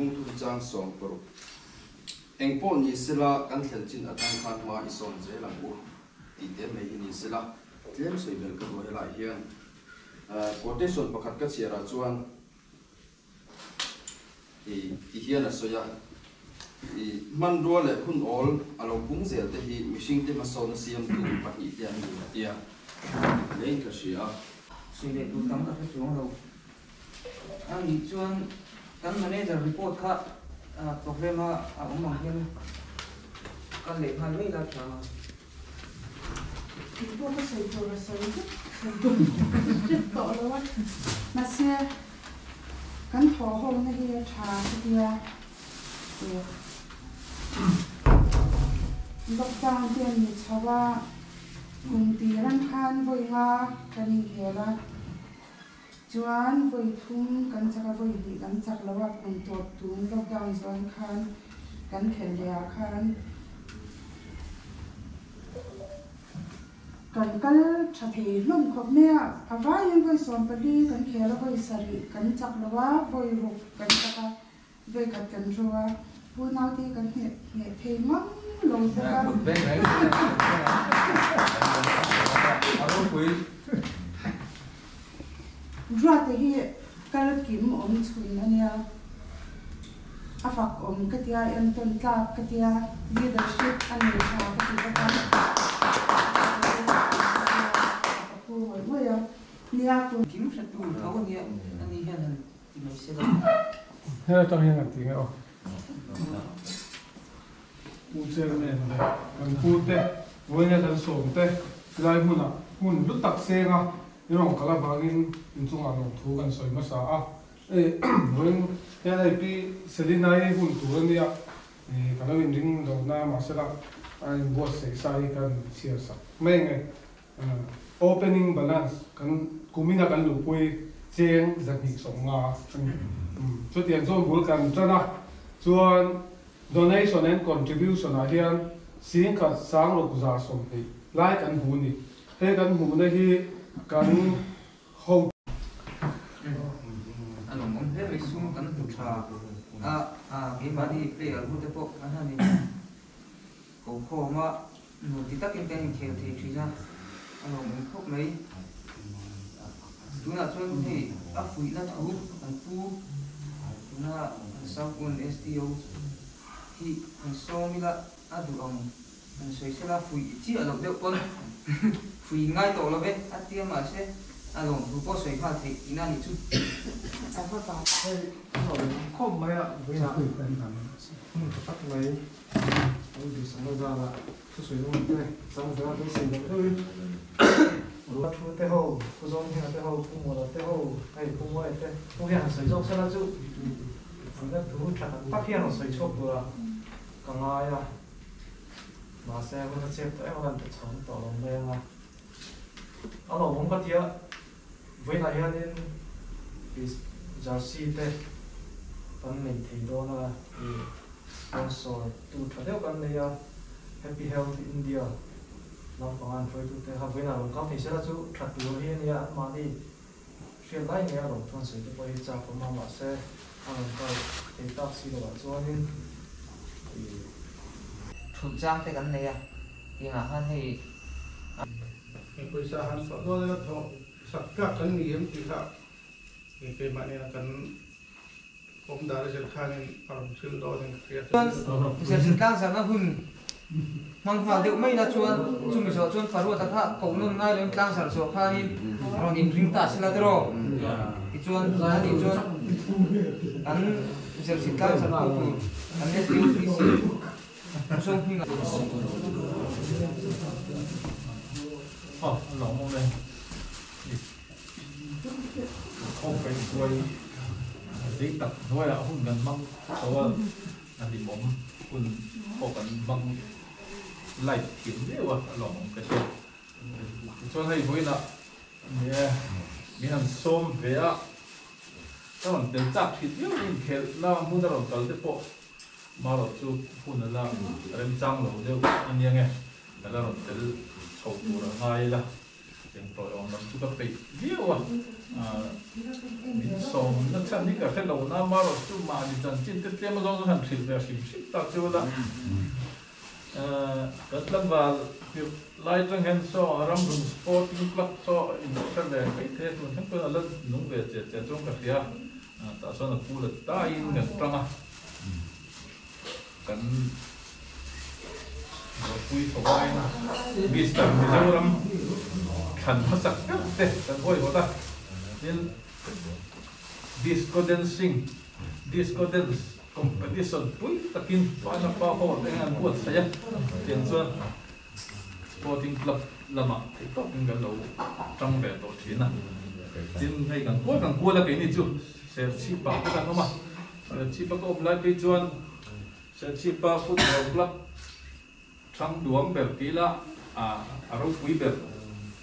bung thu chang som poro engpo ni sila kan thel chin atang khan ma ison je lang u ti te mai ni sila tlem soi bel ka bo hela hian quotation pakhat ka chira chuan i hian a soya i man ro le hun ol alo pung zel te hi mishing te ma so na siam tu pa hi te ani tia lein ka sia sui le tu tam ka chuang lo ani chuan kan manager report kha problema a umang hian kan le khan mai la tha report ka sei to to lo wa ma se kan tho ho na hi tha tia lockdown tian ni chawa cùng tì răng khan voi nga kan khela chuan voi thum kan chaka voi hi kan chak lawa kun to tum lockdown zone khan kan khel ya khan kan kal thathi hlum khop mea awai in voi som pali kan khela voi sari kan chak lawa voi ruk kan chaka voi kat kan ruwa pu nau ti kan he thei ngam lo ta ra te hi kal kim om chun ania afak om katia em ton tla katia leadership ani tha katia ka ko moi ya nia ko kim sa tu thau ni ani hian ti mai se la he ta hian ti nge o u che ne ne kan pu te voi ne kan som te lai huna hun lu tak se nga rong kala bangin in chung ang thu kan soi ma sa a voin ya dai pi selinai hun tu ania kana win ring do na ma se la ai bo se sai kan sia sa mai nge opening balance kan kumina kan lu pui cheng zakni songa chu tian zo bul kan chana chuan donation and contribution a hian sing khat sang lo za som hi lai kan hu ni he kan hu na hi kan ho ano mong he mai sum kan tu tha ke body player hu te po ana ni ko kho ma nu ti takin kan khel the thina ano mong khop mai tuna chuan ni a fui na thu an pu tuna sau kun STO hi an so mi la adu ang an soi se la fui chi alo de pon fui ngai to lo be atia ma se alo ru po soi kha the ina ni chu a fa ba khom mai a với na ku kan kan phát mấy ông đi sang ra là thu suy luôn thế sang ra tôi xin được thôi rồi thu thế hồ thu giống như thế hồ thu mua thế hồ hay thu mua thế thu hiện sử dụng sẽ là chú anh đã thu chặt phát hiện nó sử dụng rồi càng ai à mà xem nó xếp tới em làm được sống tổ lòng em à anh nói muốn có tiếc với lại hiện nên bị jersey thế phần mình thì đó là sponsor tu thật theo kan này Happy Health India làm công an phơi tu thế học với nào công ty sẽ là chú thật tu hiện nay mà đi xuyên lại nghe rồi toàn sử dụng cái trang của mà sẽ anh coi thì taxi rồi cho nên thu trang te kan nei a inga han hei poi sa han so do le tho sak ka kan ni em ti kha ke ma ne kan om dar je khan param sil do den kriya se sin Tlangzarhna hun mang fa deu mai na chuan chumi so chuan faru ta kha ko nun ngai lem Tlangzarhna so kha in rong in ring ta sila dro ti chuan ani chuan an se sin Tlangzarhna ko an ne tiu ti si so hi nga lòng mong đây không phải quay tiếng tập thôi là không gần mong số là đi bóng kun không cần mong lại kiếm đấy à lòng cái chuyện cho thấy với là mình làm xôm về á các bạn đều chắc thì nhiều mình khéo là muốn làm cái gì bộ mà là chú hun là em trang rồi đều anh nghe là làm cái sầu là ngay là tiếng nói ông làm chú các bị nhiều à sòng nó chân đi cả cái đầu nó mà rồi chú mà đi chân chín tiếp mà giống như thằng về xịt tao chưa đó rất là vào việc lại trong hen so ram room sporting club so in cái về cái thế mìnhทั้งตัวlần nung về chết trong cái phía ta so là phụ lực ta in cái trăng à cần vui thổi vì sao vì sao ram khăn phát sắc thế cần vui quá ta nên disco dance competition pui takin pana pa ho dengan buat saya tension sporting club lama itu tinggal lo trong về tổ chiến à tin hay càng cua là cái này chứ sẽ chỉ bảo cái đó mà chỉ bảo có lại cái chuan sẽ chỉ bảo football club trong duang bel kila arau pui bel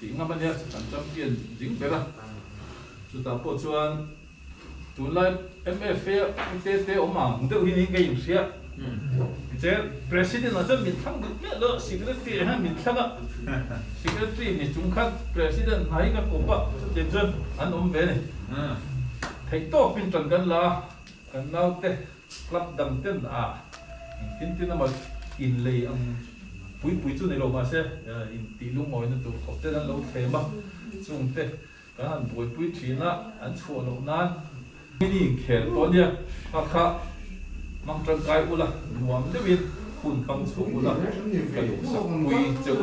tiếng apa dia champion jing bel lah sudah po chuan tuần lại MFA TT ông mà cũng được hình cái gì xia, chứ president là rất mình thắng được nhất đó, secretary ha mình thắng á, secretary mình trung khát president hay cái cổ bạc tiền dân anh ông về này, thấy to pin trần gần là gần nào thế club đằng tên tin mà in lì ông bùi chú này rồi mà sẽ in tí lúc ngồi nó tụ học tên anh lâu thế mà, chung thế cái anh bùi chuyện á anh chua lâu nan ini khéo to dia akha mang trăng cái ula nuam de win kun khang chu ula cái sắc mùi chơi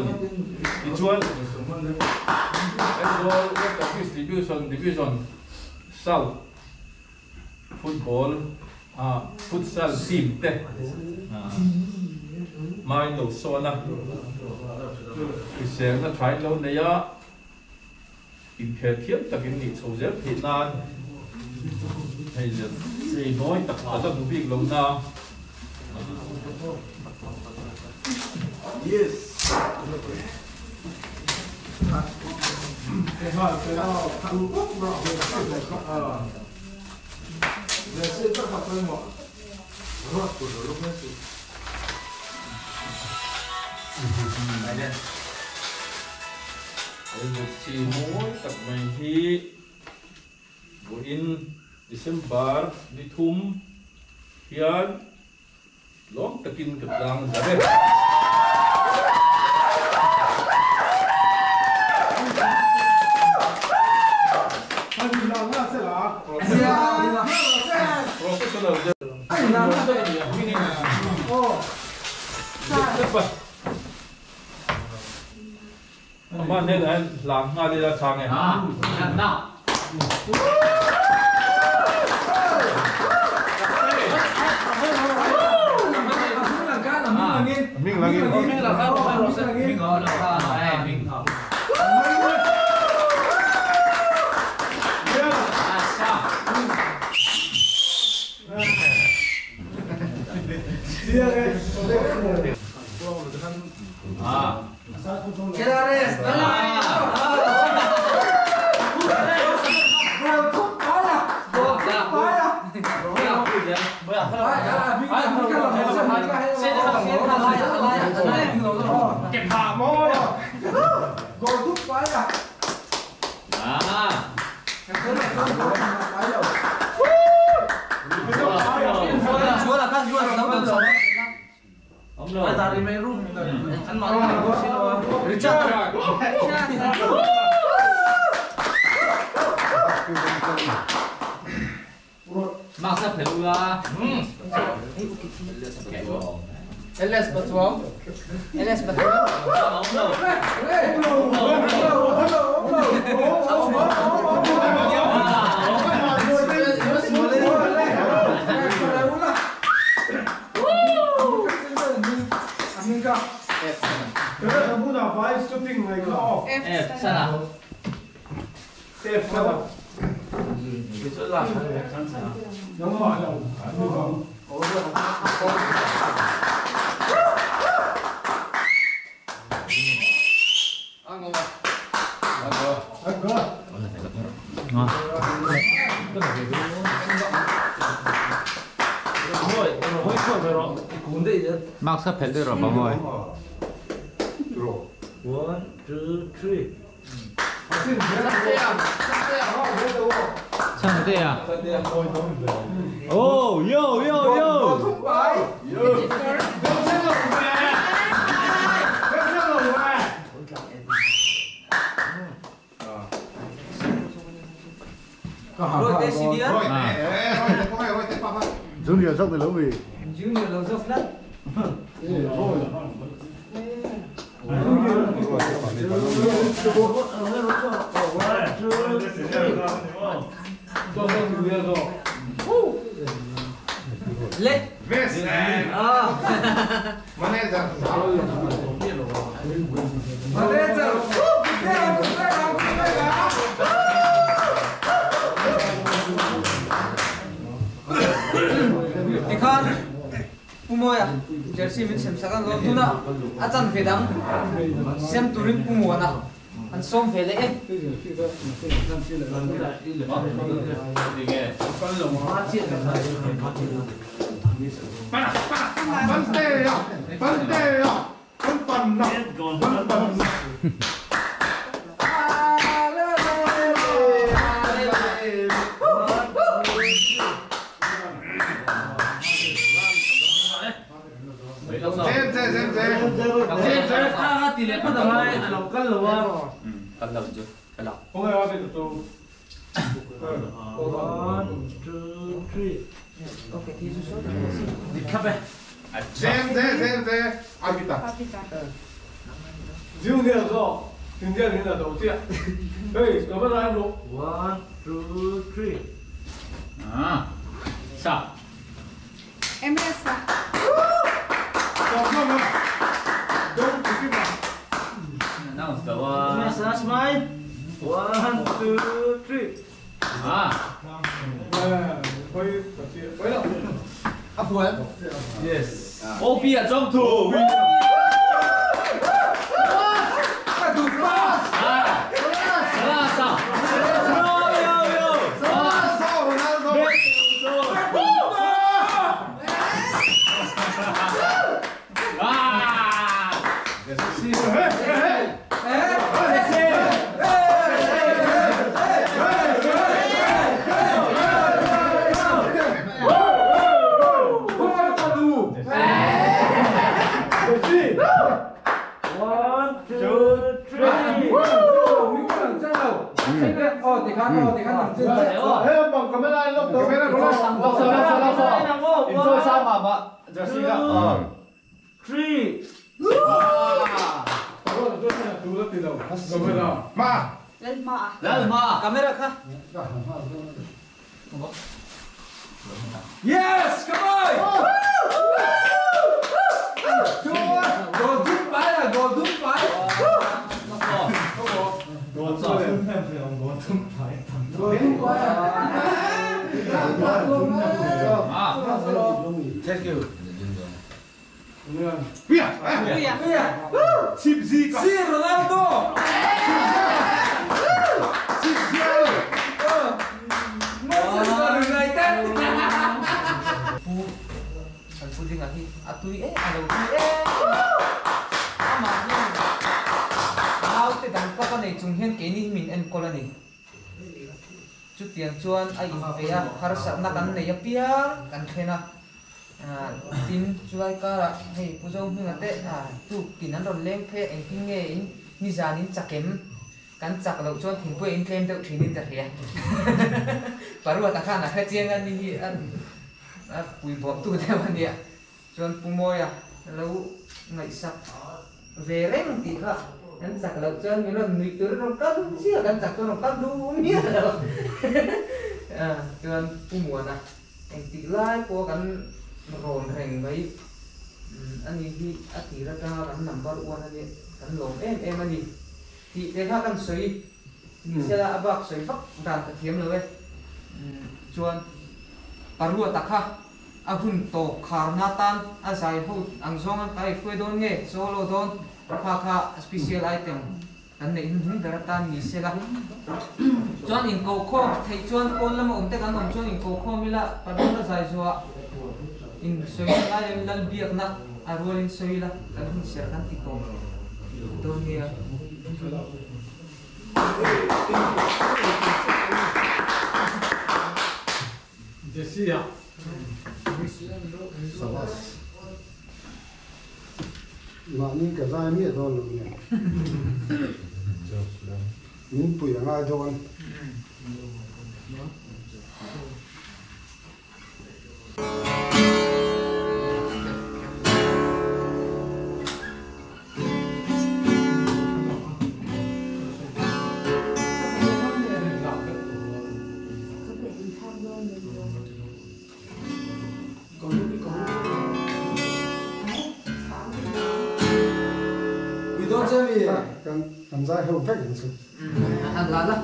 ni chuan and all the division south football futsal team te mai no so na cái sáng nó try lâu này á in khéo thiếp takin ni chou zer thit nan hay là gì nói tập ở trong một việc lâu nào Yes. Cái hỏi cái đó thằng quốc rõ về cái này có về sẽ các bạn tôi ngọ rót của nó lúc này này đây một chỉ mỗi tập này thì buổi in December di thum hian long takin ka tlang zare anh làm ra sẽ là professional anh làm ra đây mà nên là làm ngay đi ra sang này nào mình là cái mình là cái mình ở là cái mình học kem hạ môi gọi thúc quái à chúa là các chúa là nấu được sống ông rồi ta đi mấy rung ăn món Richard mang sắp phải luôn LS betul. LS betul. kamu dah vibe shooting này có off F sana. F sana Cái chỗ là đúng rồi như vậy Mark sắp hết rồi mọi người. 1, 2, 3. Sang thế à? Oh, yo, yo, yo. Rồi thế gì đi á? Junior sốc từ lâu vì. Junior lâu dốc lắm. Lệ. Manager. Ikan pumoya jersey min sem sakan lo tuna acan vedang sem turin pumona an som vele e Junior so, Junior ni là đầu tiên. Hey, có bắt đầu em luôn. 1, 2, 3. Sao? Em hết sao? Không. Don't keep it. Nào, đâu Let's start smile. 1, 2, 3. Quay đâu? Yes. Ô bia trong thủ. kamera kah yes come on golden pie Thank you. si Ronaldo Manchester United Ang puding ahi atui alo tui ama ni au te dang ka ka nei chung hian ke ni min en kolani chu tiang chuan ai in pe a har sa na kan nei a pia kan khena tin chuai kara hei pujo mi ngate tu kinan ron leng phe eng king nge in ni janin chakem kan chak lo chuan thingpui in claim deuh thinin ta hria parua ta khana kha chiangan ni hi an pui bom tu te mania chuan pumoya lo ngai sak ve reng ti kha kan chak lo chuan mi ron nui tur ron kan sia kan chak ron kan du mi chuan pumuana eng ti lai po kan ron reng mai ani hi atira ka kan number 1 ani kan lom em ani ti te kha kan soi ni sela abak soi fak dan ta thiam lo we chuan parua ta kha ahun to kharna tan asai ho angzong an kai khoi don nge solo don kha special item kan nei hun beratan ni sela chuan in ko kho thei chuan kon lama umte kan om chuan in ko kho mila padon sai zuwa in soi lai lal biak na arwal in soi la kan hun ser kan ti ko don nge Jesse à. mà những cái dài miết đó luôn nhỉ những tuổi là ai cho anh cần dài hơn phép hình sự ăn lá đó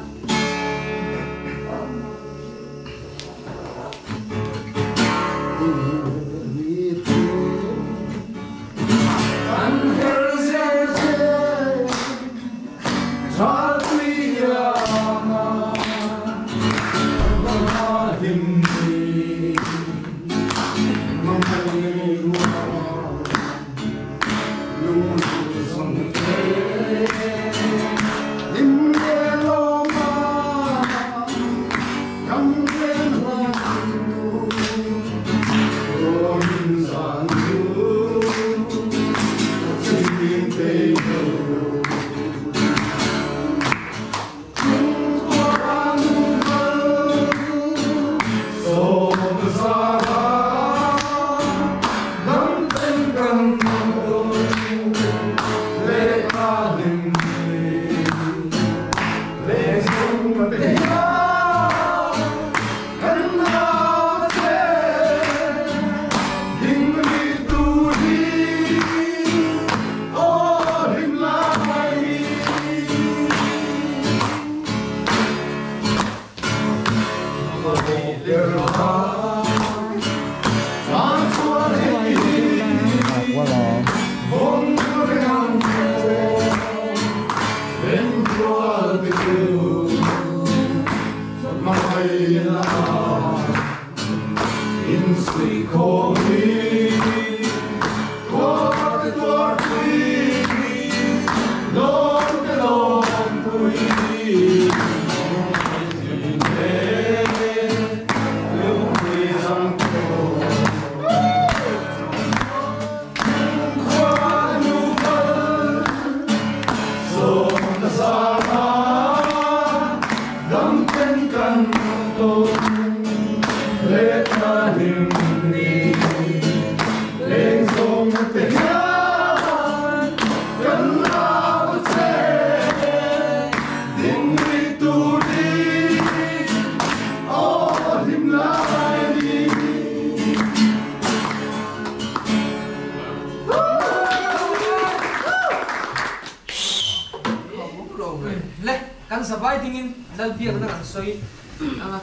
kan sabai tingin dal biak na kan soi ang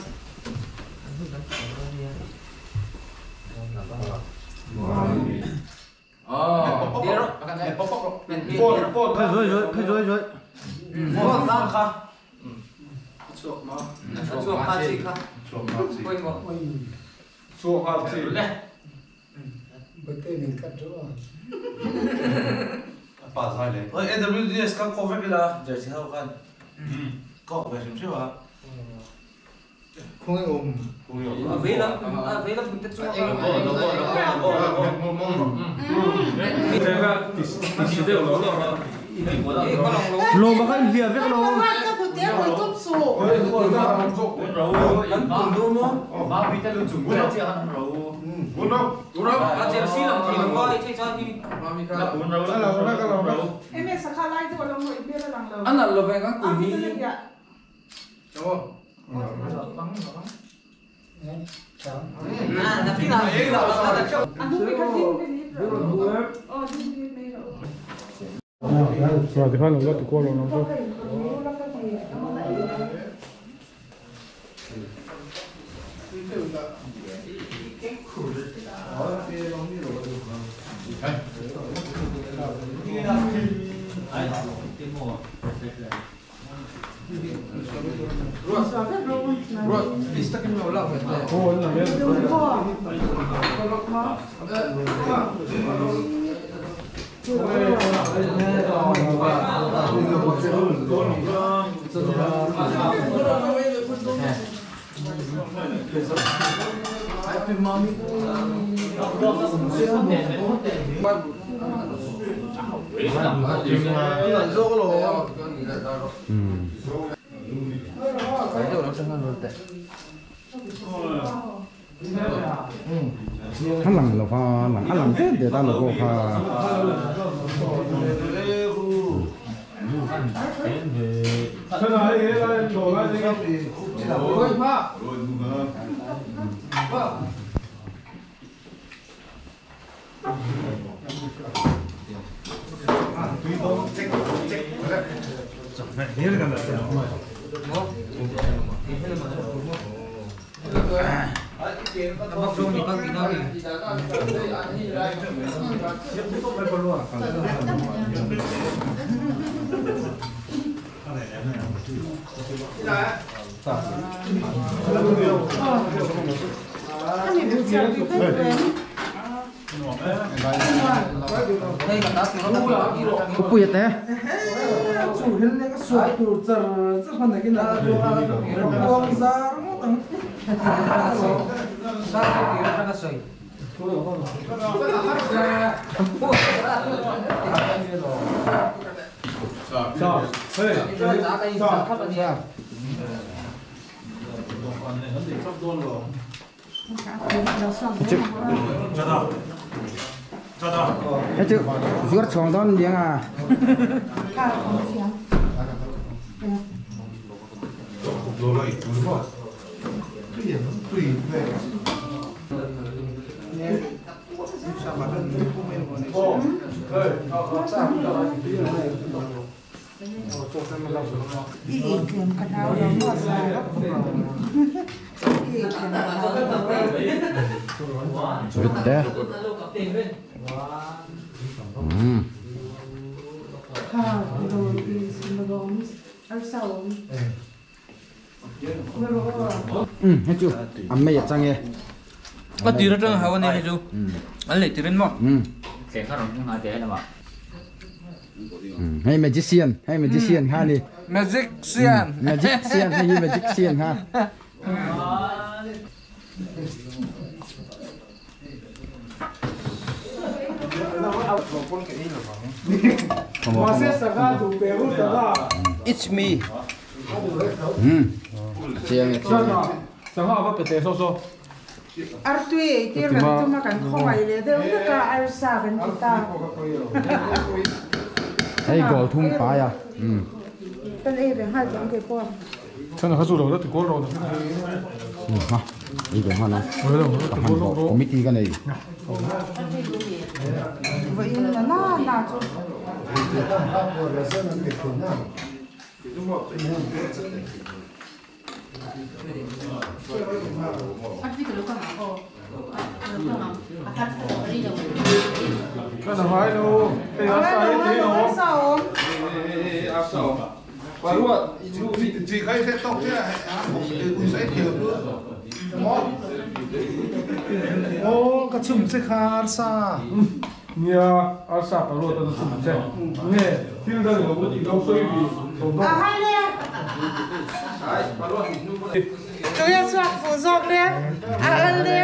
Dero akan ay popok rồi Mo tam kha Chuộc mà. chuộc pa chi kha koi mo số hạt gì le bữa tây mình cắt rồi Bà sai đấy. Ôi, AWS các cô vết là giờ sẽ học ăn. Có về chúng chưa hả? không ai ôm ve la puntet chuak lô mà cái gì vậy lô Cái bột tép rồi tốt số. Ba vita lu chung cha cha han ro. a cher si lam thi ngoi che cha hi La un ro. Em mẹ sẽ khai lại cho lòng người biết là lòng an al lo ve ka ku ni na ki na hi la na cha anh không biết cái gì cái gì rồi. Đi đi đi rồi. rồi thì phải là tụi cô rồi nó Có cái nó là cái gì? Ai tim mo. bro istak ni wala ba cô là biết so hắn lằng là pha lằng ăn lằng thế để ta là cô pha Cái này là đồ cái gì Ôi ba. Bác Dung thì bác gì đâu thì đây cả đó thì có bụi thế chủ hình này cái sụp tụt giờ rất phần này cái nào con ra ra sợi Sao? Hey, giá đây thấp là gì à? cái chữ giót xong đó tiếng à vịt đấy hết chưa ăn mấy chăng nghe Có tí rất là hào này chú anh lấy tí lên mỏ Kẻ khác cũng nói thế là mà. hay magician ha đi Magician magician hay magician ha It's me chiang Chẳng hạn có thể số Artui ti ran tu ma kan khoi le de u ka arsa kan kita hay gol thum pa ya kan e ve ha jang ke po Thế là cái số đầu đó thì có rồi. ha đi cái hoa nó Mới đâu, hành bộ committee cái này vậy là na chu Cái là hai đâu. Cái là sai thế đâu. sao áp sầu và luôn Chỉ khai sẽ tóc thế này, cũng sẽ hiểu nữa. ô cái chum sẽ khá xa Nia, asa ka ro ta su che. Nge, tin da lo bu ti đâu soi bi. à hai le tu ya swak fu zok le a al le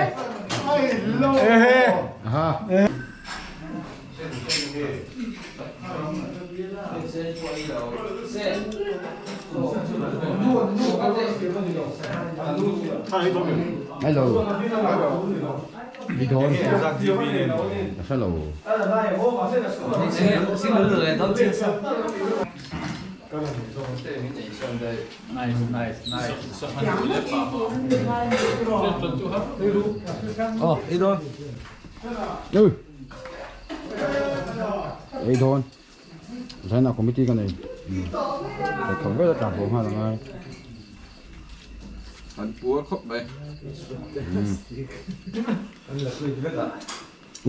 ha hello đi thôi hello xin lỗi rồi tao chia sẻ Nice, nice, nice. đi thôi ừ đi thôi thế nào committee cái này phải không biết là trả vốn hay là ngay anh búa khóc đây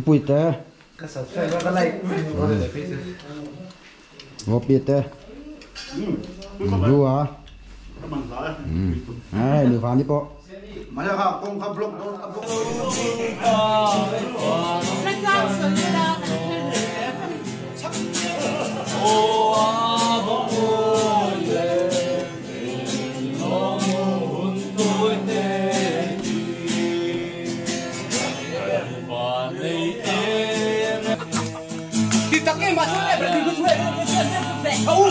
bụi té cái sợi phải cái này ngọc bịt té lu à ai được phán đi po Mà nhà hàng công khắp lúc đó, khắp lúc. thì tắc cái mà xuống lại phải đi cứ thuê cái không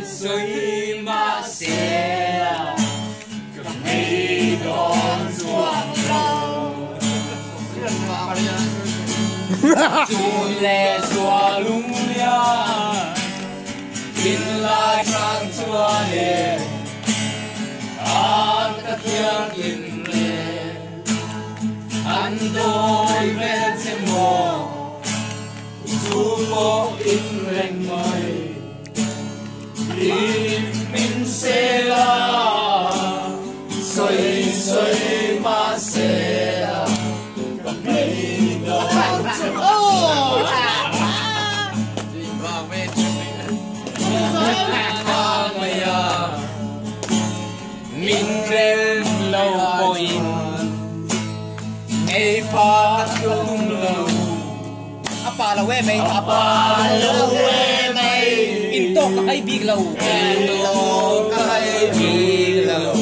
Soi ma se hey don suan chun le xua lung lia in lai sang chua le an ka thiang in le an đôi ven xem mò chu mo in reng mai min se la soi soi ma se la hey don oh va ve maya min rem lâu boin ei pa tum lâu apa la we mai apa la we mai in to ka ai big lâu in to ka ai big lâu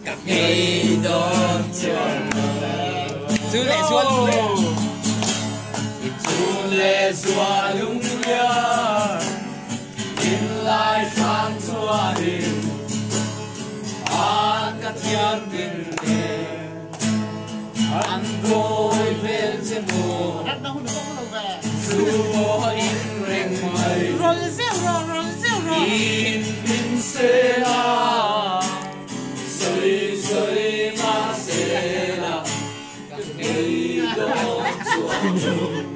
ka hey don chuan chu le xuan lung ya in lai sang chua hin an ka thian tin ne an đôi ven trên mồ dù mồ in reng mai in in se la soi soi ma se la cái don chuan